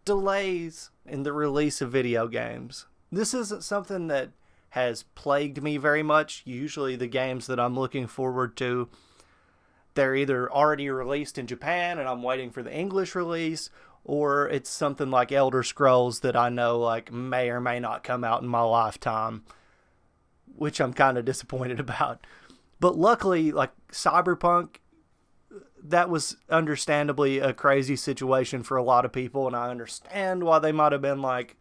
Delays in the release of video games. This isn't something that has plagued me very much. Usually the games that I'm looking forward to, they're either already released in Japan and I'm waiting for the English release, or it's something like Elder Scrolls that I know like may or may not come out in my lifetime, which I'm kind of disappointed about. But luckily, like Cyberpunk, that was understandably a crazy situation for a lot of people, and I understand why they might have been like,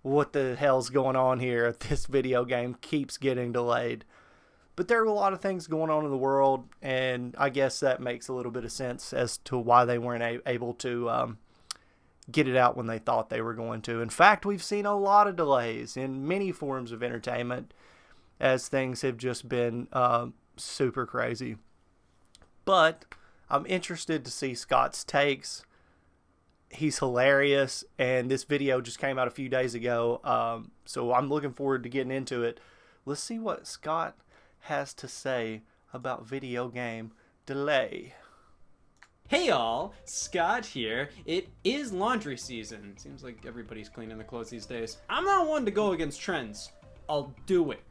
what the hell's going on here? This video game keeps getting delayed. But there are a lot of things going on in the world, and I guess that makes a little bit of sense as to why they weren't able to get it out when they thought they were going to. In fact, we've seen a lot of delays in many forms of entertainment as things have just been super crazy. But I'm interested to see Scott's takes. He's hilarious, and this video just came out a few days ago, so I'm looking forward to getting into it. Let's see what Scott has to say about video game delay. Hey y'all, Scott here. It is laundry season. Seems like everybody's cleaning their clothes these days. I'm not one to go against trends. I'll do it.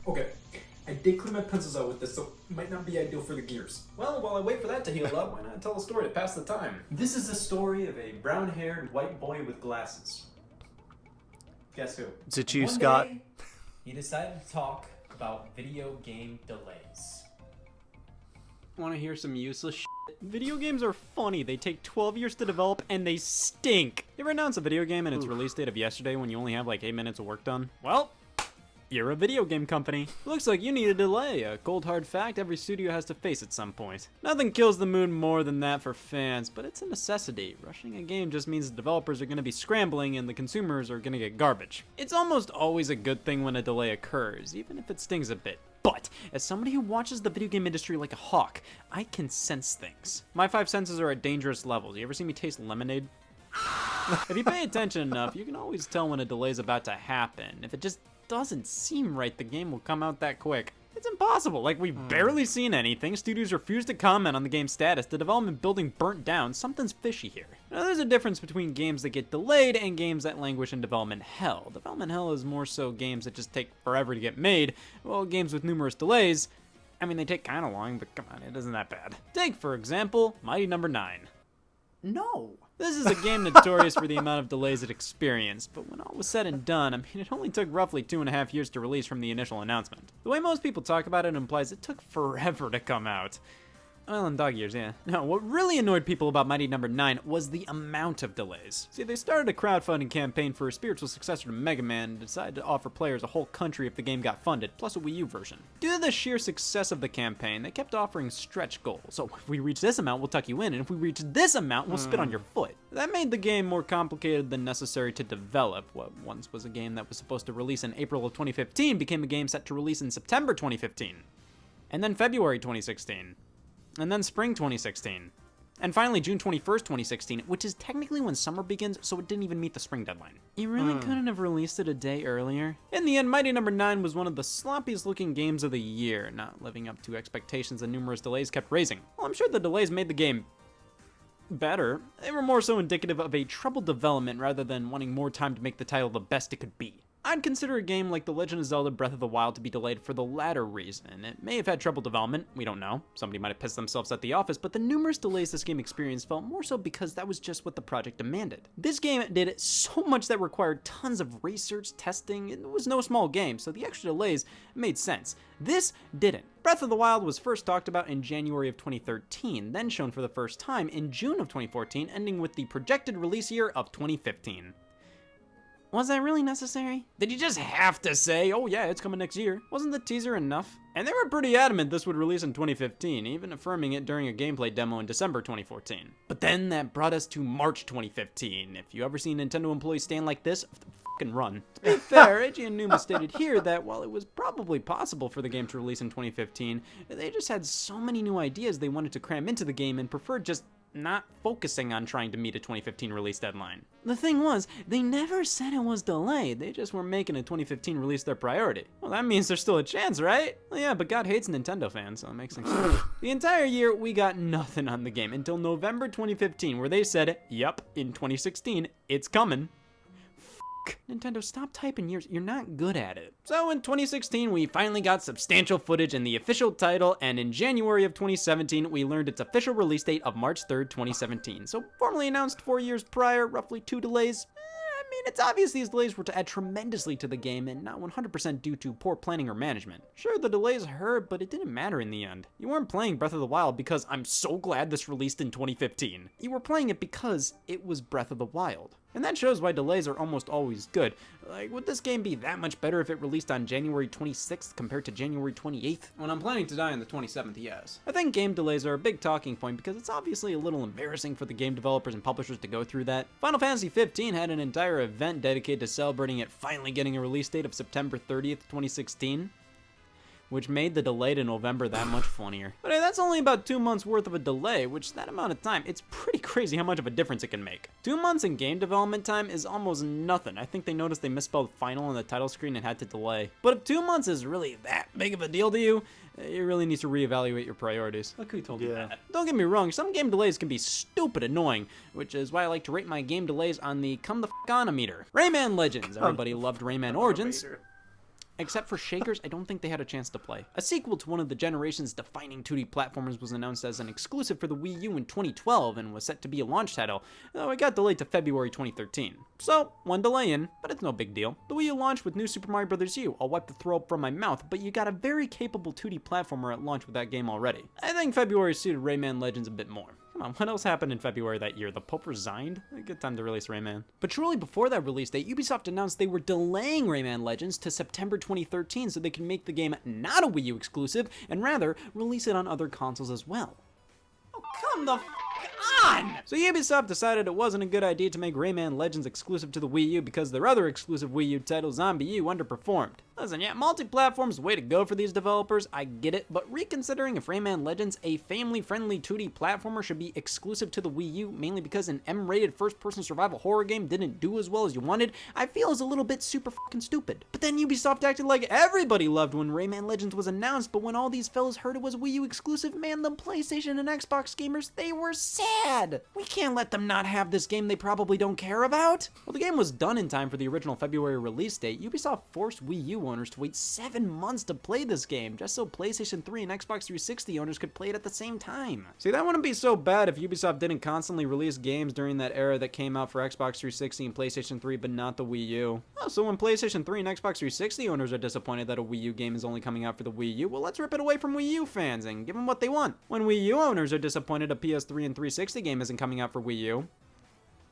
Okay, I did clean my pencils out with this, so it might not be ideal for the gears. Well, while I wait for that to heal up, why not tell a story to pass the time? This is the story of a brown-haired white boy with glasses. Guess who? Is it you, Scott? Day, he decided to talk about video game delays. Want to hear some useless shit? Video games are funny. They take 12 years to develop and they stink. You ever announce a video game and its release date of yesterday when you only have like 8 minutes of work done? Well, you're a video game company. Looks like you need a delay, a cold hard fact every studio has to face at some point. Nothing kills the mood more than that for fans, but it's a necessity. Rushing a game just means the developers are going to be scrambling and the consumers are going to get garbage. It's almost always a good thing when a delay occurs, even if it stings a bit. But, as somebody who watches the video game industry like a hawk, I can sense things. My 5 senses are at dangerous levels. You ever see me taste lemonade? If you pay attention enough, you can always tell when a delay's about to happen. If it just doesn't seem right, the game will come out that quick. It's impossible. Like, we've barely seen anything. Studios refuse to comment on the game's status. The development building burnt down. Something's fishy here. Now, there's a difference between games that get delayed and games that languish in development hell. Development hell is more so games that just take forever to get made, while games with numerous delays, I mean, they take kind of long, but come on, it isn't that bad. Take, for example, Mighty Number 9. No. This is a game notorious for the amount of delays it experienced, but when all was said and done, I mean, it only took roughly 2.5 years to release from the initial announcement. The way most people talk about it implies it took forever to come out. Well, in dog years, yeah. No, what really annoyed people about Mighty Number 9 was the amount of delays. See, they started a crowdfunding campaign for a spiritual successor to Mega Man and decided to offer players a whole country if the game got funded, plus a Wii U version. Due to the sheer success of the campaign, they kept offering stretch goals. So if we reach this amount, we'll tuck you in, and if we reach this amount, we'll spit on your foot. That made the game more complicated than necessary to develop. What once was a game that was supposed to release in April of 2015 became a game set to release in September 2015. And then February 2016. And then spring 2016. And finally June 21st, 2016, which is technically when summer begins, so it didn't even meet the spring deadline. You really couldn't have released it a day earlier? In the end, Mighty Number 9 was one of the sloppiest looking games of the year, not living up to expectations and numerous delays kept raising. Well, I'm sure the delays made the game better. They were more so indicative of a troubled development rather than wanting more time to make the title the best it could be. I'd consider a game like The Legend of Zelda Breath of the Wild to be delayed for the latter reason. It may have had trouble development, we don't know. Somebody might have pissed themselves at the office, but the numerous delays this game experienced felt more so because that was just what the project demanded. This game did so much that required tons of research, testing, and it was no small game, so the extra delays made sense. This didn't. Breath of the Wild was first talked about in January of 2013, then shown for the first time in June of 2014, ending with the projected release year of 2015. Was that really necessary? Did you just have to say, oh yeah, it's coming next year? Wasn't the teaser enough? And they were pretty adamant this would release in 2015, even affirming it during a gameplay demo in December 2014. But then that brought us to March 2015. If you ever seen Nintendo employees stand like this, fucking run. To be fair, Eiji and Numa stated here that while it was probably possible for the game to release in 2015, they just had so many new ideas they wanted to cram into the game and preferred just not focusing on trying to meet a 2015 release deadline. The thing was, they never said it was delayed, they just were making a 2015 release their priority. Well, that means there's still a chance, right? Well, yeah, but God hates Nintendo fans, so it makes sense. The entire year, we got nothing on the game until November 2015, where they said, yep, in 2016, it's coming. Nintendo, stop typing years. You're not good at it. So in 2016, we finally got substantial footage and the official title, and in January of 2017, we learned its official release date of March 3rd, 2017. So formally announced 4 years prior, roughly 2 delays. I mean, it's obvious these delays were to add tremendously to the game and not 100% due to poor planning or management. Sure, the delays hurt, but it didn't matter in the end. You weren't playing Breath of the Wild because I'm so glad this released in 2015. You were playing it because it was Breath of the Wild. And that shows why delays are almost always good. Like, would this game be that much better if it released on January 26th compared to January 28th? When I'm planning to die on the 27th, yes. I think game delays are a big talking point because it's obviously a little embarrassing for the game developers and publishers to go through that. Final Fantasy 15 had an entire event dedicated to celebrating it finally getting a release date of September 30th, 2016. Which made the delay to November that much funnier. But hey, that's only about 2 months worth of a delay, which that amount of time, it's pretty crazy how much of a difference it can make. 2 months in game development time is almost nothing. I think they noticed they misspelled final on the title screen and had to delay. But if 2 months is really that big of a deal to you, you really need to reevaluate your priorities. Look who told you that. Don't get me wrong, some game delays can be stupid annoying, which is why I like to rate my game delays on the come the f on meter. Rayman Legends. Everybody loved Rayman Origins. Except for Shakers, I don't think they had a chance to play. A sequel to one of the generation's defining 2D platformers was announced as an exclusive for the Wii U in 2012 and was set to be a launch title, though it got delayed to February 2013. So, one delay in, but it's no big deal. The Wii U launched with New Super Mario Bros. U. I'll wipe the throw up from my mouth, but you got a very capable 2D platformer at launch with that game already. I think February suited Rayman Legends a bit more. Come on, what else happened in February that year? The Pope resigned? A good time to release Rayman. But truly before that release date, Ubisoft announced they were delaying Rayman Legends to September 2013 so they can make the game not a Wii U exclusive, and rather, release it on other consoles as well. Oh, come the f*** on! So Ubisoft decided it wasn't a good idea to make Rayman Legends exclusive to the Wii U because their other exclusive Wii U title, Zombie U, underperformed. Listen, yeah, multi-platform's the way to go for these developers, I get it, but reconsidering if Rayman Legends, a family-friendly 2D platformer, should be exclusive to the Wii U, mainly because an M-rated first-person survival horror game didn't do as well as you wanted, I feel is a little bit super fucking stupid. But then Ubisoft acted like everybody loved when Rayman Legends was announced, but when all these fellas heard it was Wii U exclusive, man, the PlayStation and Xbox gamers, they were sad! We can't let them not have this game they probably don't care about! Well, the game was done in time for the original February release date. Ubisoft forced Wii U owners to wait 7 months to play this game, just so PlayStation 3 and Xbox 360 owners could play it at the same time. See, that wouldn't be so bad if Ubisoft didn't constantly release games during that era that came out for Xbox 360 and PlayStation 3, but not the Wii U. Oh, so when PlayStation 3 and Xbox 360 owners are disappointed that a Wii U game is only coming out for the Wii U, well, let's rip it away from Wii U fans and give them what they want. When Wii U owners are disappointed a PS3 and 360 game isn't coming out for Wii U,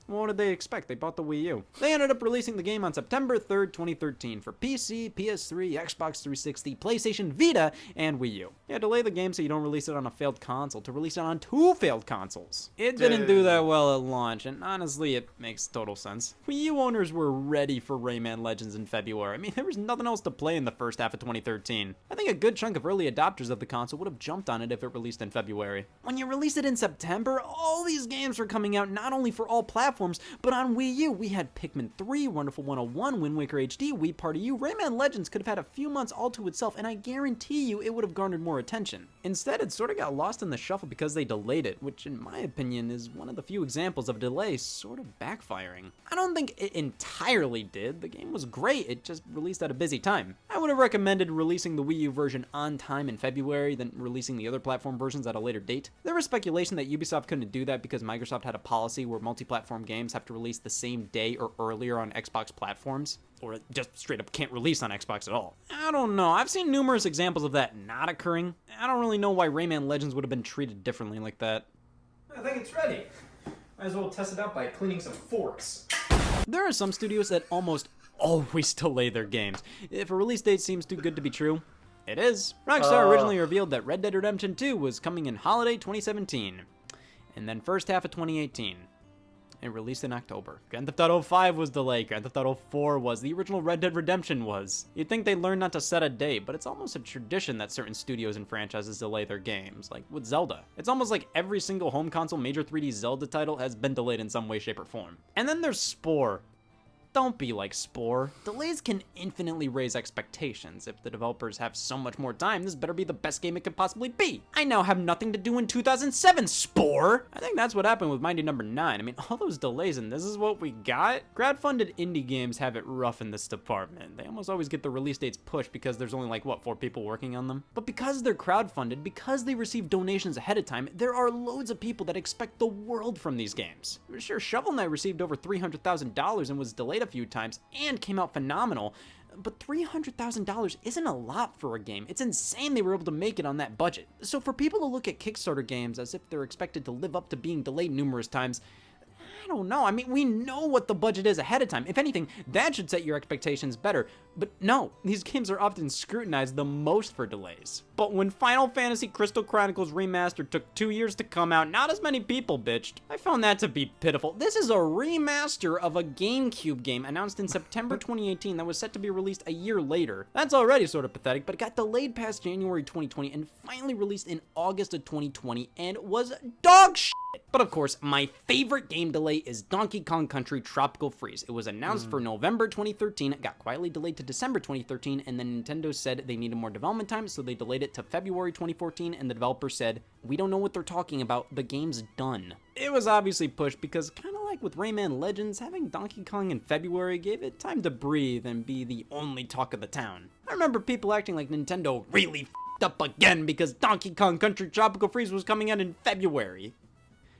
well, what did they expect? They bought the Wii U. They ended up releasing the game on September 3rd, 2013 for PC, PS3, Xbox 360, PlayStation Vita, and Wii U. Yeah, delay the game so you don't release it on a failed console to release it on 2 failed consoles. It didn't do that well at launch, and honestly, it makes total sense. Wii U owners were ready for Rayman Legends in February. I mean, there was nothing else to play in the first half of 2013. I think a good chunk of early adopters of the console would have jumped on it if it released in February. When you release it in September, all these games were coming out not only for all platforms, but on Wii U, we had Pikmin 3, Wonderful 101, Wind Waker HD, Wii Party U. Rayman Legends could have had a few months all to itself, and I guarantee you it would have garnered more attention. Instead, it sort of got lost in the shuffle because they delayed it, which in my opinion is one of the few examples of a delay sort of backfiring. I don't think it entirely did. The game was great, it just released at a busy time. I would have recommended releasing the Wii U version on time in February, then releasing the other platform versions at a later date. There was speculation that Ubisoft couldn't do that because Microsoft had a policy where multi-platform games have to release the same day or earlier on Xbox platforms, or just straight up can't release on Xbox at all. I don't know, I've seen numerous examples of that not occurring. I don't really know why Rayman Legends would have been treated differently like that. I think it's ready. Might as well test it out by cleaning some forks. There are some studios that almost always delay their games. If a release date seems too good to be true, it is. Rockstar originally revealed that Red Dead Redemption 2 was coming in holiday 2017, and then first half of 2018. It released in October. Grand Theft Auto 5 was delayed. Grand Theft Auto 4 was. The original Red Dead Redemption was. You'd think they'd learn not to set a date, but it's almost a tradition that certain studios and franchises delay their games, like with Zelda. It's almost like every single home console major 3D Zelda title has been delayed in some way, shape, or form. And then there's Spore. Don't be like Spore. Delays can infinitely raise expectations. If the developers have so much more time, this better be the best game it could possibly be. I now have nothing to do in 2007, Spore! I think that's what happened with Mighty Number 9. I mean, all those delays and this is what we got? Crowdfunded indie games have it rough in this department. They almost always get the release dates pushed because there's only like, what, 4 people working on them? But because they're crowdfunded, because they receive donations ahead of time, there are loads of people that expect the world from these games. Sure, Shovel Knight received over $300,000 and was delayed a few times and came out phenomenal, but $300,000 isn't a lot for a game. It's insane they were able to make it on that budget. So for people to look at Kickstarter games as if they're expected to live up to being delayed numerous times, I don't know. I mean, we know what the budget is ahead of time. If anything, that should set your expectations better. But no, these games are often scrutinized the most for delays. But when Final Fantasy Crystal Chronicles Remastered took 2 years to come out, not as many people bitched. I found that to be pitiful. This is a remaster of a GameCube game announced in September 2018 that was set to be released a year later. That's already sort of pathetic, but it got delayed past January 2020 and finally released in August of 2020 and was dog shit. But of course, my favorite game delay is Donkey Kong Country Tropical Freeze. It was announced for November 2013, got quietly delayed to December 2013, and then Nintendo said they needed more development time, so they delayed it to February 2014, and the developer said, "We don't know what they're talking about, the game's done." It was obviously pushed because, kind of like with Rayman Legends, having Donkey Kong in February gave it time to breathe and be the only talk of the town. I remember people acting like Nintendo really f***ed up again because Donkey Kong Country Tropical Freeze was coming out in February.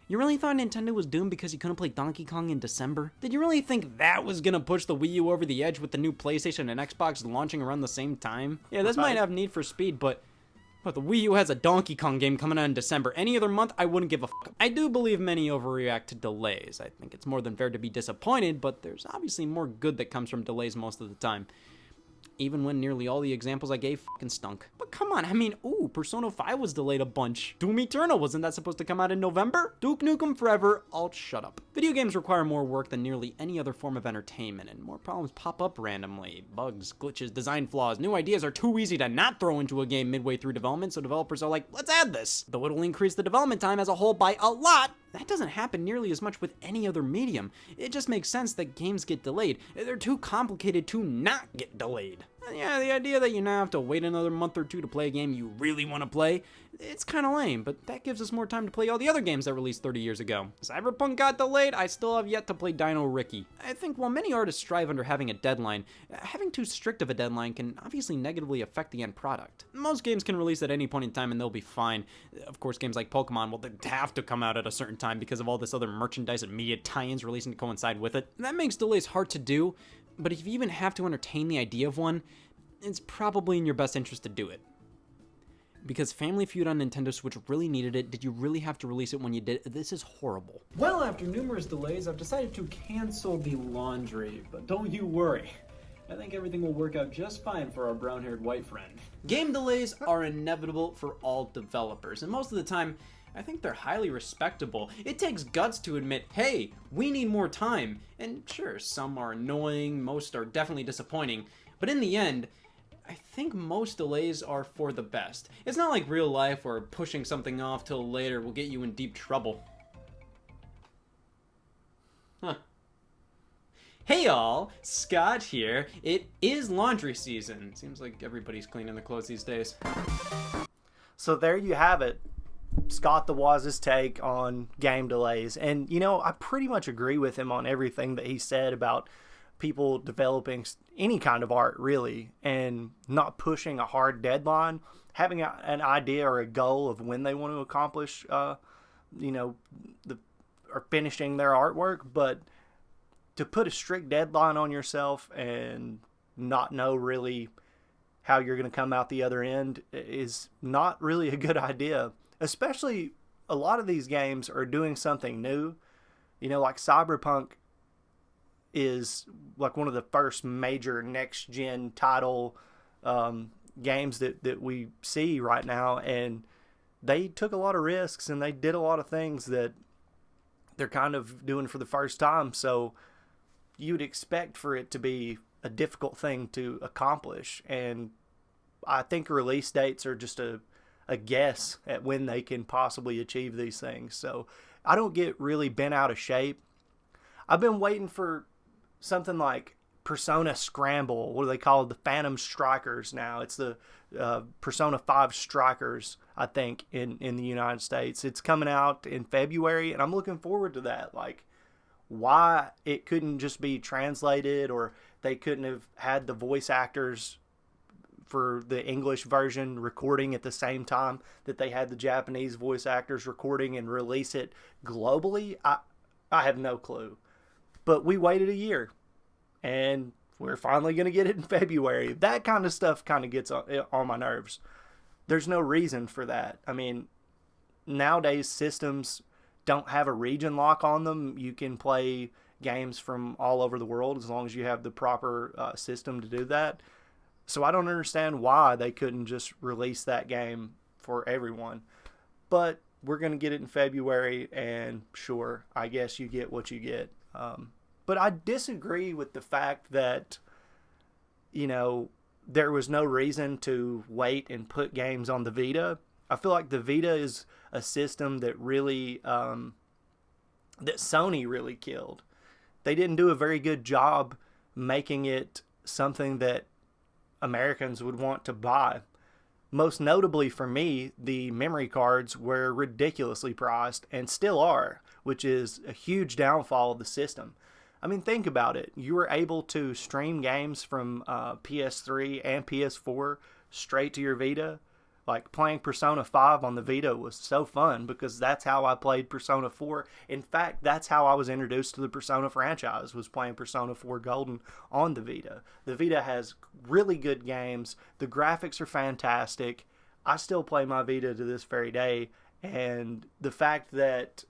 You really thought Nintendo was doomed because you couldn't play Donkey Kong in December? Did you really think that was gonna push the Wii U over the edge with the new PlayStation and Xbox launching around the same time? Yeah, this might have Need for Speed, but the Wii U has a Donkey Kong game coming out in December. Any other month, I wouldn't give a fuck. I do believe many overreact to delays. I think it's more than fair to be disappointed, but there's obviously more good that comes from delays most of the time. Even when nearly all the examples I gave fucking stunk. But come on, I mean, ooh, Persona 5 was delayed a bunch. Doom Eternal, wasn't that supposed to come out in November? Duke Nukem Forever, I'll shut up. Video games require more work than nearly any other form of entertainment, and more problems pop up randomly. Bugs, glitches, design flaws, new ideas are too easy to not throw into a game midway through development, so developers are like, let's add this. Though it'll increase the development time as a whole by a lot, that doesn't happen nearly as much with any other medium. It just makes sense that games get delayed. They're too complicated to not get delayed. And yeah, the idea that you now have to wait another month or two to play a game you really want to play, it's kind of lame, but that gives us more time to play all the other games that released 30 years ago. Cyberpunk got delayed, I still have yet to play Dino Ricky. I think while many artists strive under having a deadline, having too strict of a deadline can obviously negatively affect the end product. Most games can release at any point in time and they'll be fine. Of course, games like Pokemon, well, they have to come out at a certain time because of all this other merchandise and media tie-ins releasing to coincide with it. That makes delays hard to do, but if you even have to entertain the idea of one, it's probably in your best interest to do it. Because Family Feud on Nintendo Switch really needed it. Did you really have to release it when you did? This is horrible. Well, after numerous delays, I've decided to cancel the laundry, but don't you worry. I think everything will work out just fine for our brown-haired white friend. Game delays are inevitable for all developers, and most of the time, I think they're highly respectable. It takes guts to admit, hey, we need more time. And sure, some are annoying, most are definitely disappointing, but in the end, I think most delays are for the best. It's not like real life where pushing something off till later will get you in deep trouble. Huh. Hey y'all, Scott here. It is laundry season. Seems like everybody's cleaning their clothes these days. So there you have it. Scottthewoz's take on game delays. And, you know, I pretty much agree with him on everything that he said about people developing any kind of art, really, and not pushing a hard deadline, having an idea or a goal of when they want to accomplish, or finishing their artwork, but to put a strict deadline on yourself and not know really how you're going to come out the other end is not really a good idea. Especially a lot of these games are doing something new, like Cyberpunk is like one of the first major next gen title games that we see right now, and they took a lot of risks and they did a lot of things that they're kind of doing for the first time. So you'd expect for it to be a difficult thing to accomplish. And I think release dates are just a guess at when they can possibly achieve these things. So I don't get really bent out of shape. I've been waiting for something like Persona Scramble. What do they call it? The Phantom Strikers now. It's the Persona 5 Strikers, I think, in the United States. It's coming out in February, and I'm looking forward to that. Like, why it couldn't just be translated, or they couldn't have had the voice actors for the English version recording at the same time that they had the Japanese voice actors recording and release it globally. I have no clue. But we waited a year, and we're finally going to get it in February. That kind of stuff kind of gets on my nerves. There's no reason for that. I mean, nowadays systems don't have a region lock on them. You can play games from all over the world as long as you have the proper system to do that. So I don't understand why they couldn't just release that game for everyone. But we're going to get it in February, and sure, I guess you get what you get. But I disagree with the fact that, there was no reason to wait and put games on the Vita. I feel like the Vita is a system that really, that Sony really killed. They didn't do a very good job making it something that Americans would want to buy. Most notably for me, the memory cards were ridiculously priced and still are, which is a huge downfall of the system. I mean, think about it. You were able to stream games from PS3 and PS4 straight to your Vita. Like, playing Persona 5 on the Vita was so fun because that's how I played Persona 4. In fact, that's how I was introduced to the Persona franchise, was playing Persona 4 Golden on the Vita. The Vita has really good games. The graphics are fantastic. I still play my Vita to this very day. And the fact that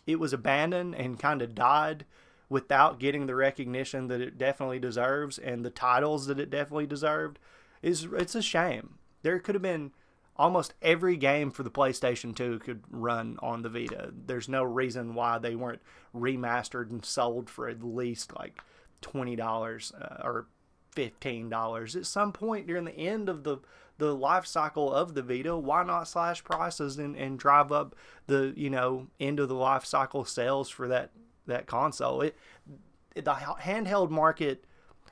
it was abandoned and kind of died without getting the recognition that it definitely deserves and the titles that it definitely deserved, it's a shame. There could have been almost every game for the PlayStation 2 could run on the Vita. There's no reason why they weren't remastered and sold for at least like $20 or $15. At some point during the end of the life cycle of the Vita, why not slash prices and drive up the end of the life cycle sales for that console? The handheld market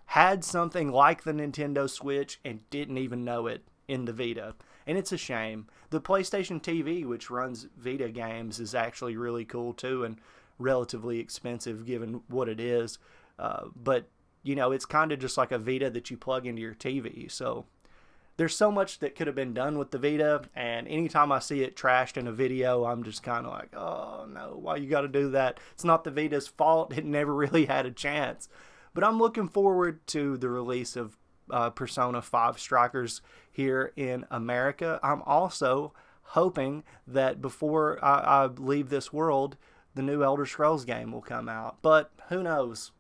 had something like the Nintendo Switch and didn't even know it in the Vita, and it's a shame. The PlayStation TV, which runs Vita games, is actually really cool too, and relatively expensive given what it is, but it's kind of just like a Vita that you plug into your TV. So there's so much that could have been done with the Vita, and anytime I see it trashed in a video, I'm just kind of like, oh no, why you got to do that? It's not the Vita's fault. It never really had a chance. But I'm looking forward to the release of Persona 5 Strikers here in America. I'm also hoping that before I leave this world, the new Elder Scrolls game will come out. But who knows?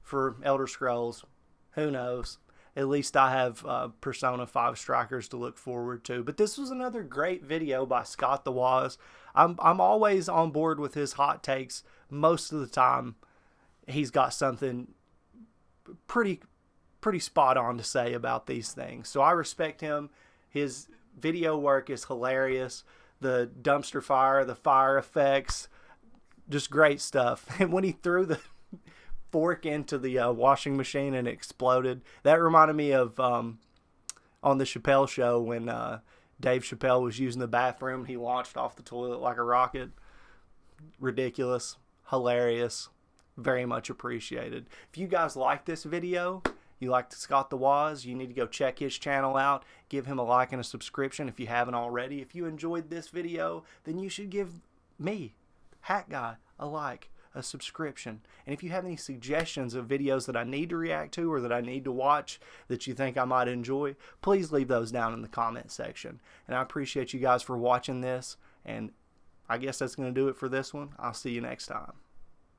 For Elder Scrolls, who knows? At least I have Persona 5 Strikers to look forward to. But this was another great video by Scottthewoz. I'm always on board with his hot takes. Most of the time, he's got something pretty spot on to say about these things. So I respect him. His video work is hilarious. The dumpster fire, the fire effects, just great stuff. And when he threw the fork into the washing machine and it exploded, that reminded me of on the Chappelle Show when Dave Chappelle was using the bathroom. He launched off the toilet like a rocket. Ridiculous, hilarious, very much appreciated. If you guys like this video, you like Scottthewoz, you need to go check his channel out. Give him a like and a subscription if you haven't already. If you enjoyed this video, then you should give me, Hat Guy, a like, a subscription. And if you have any suggestions of videos that I need to react to or that I need to watch that you think I might enjoy, please leave those down in the comment section. And I appreciate you guys for watching this. And I guess that's going to do it for this one. I'll see you next time.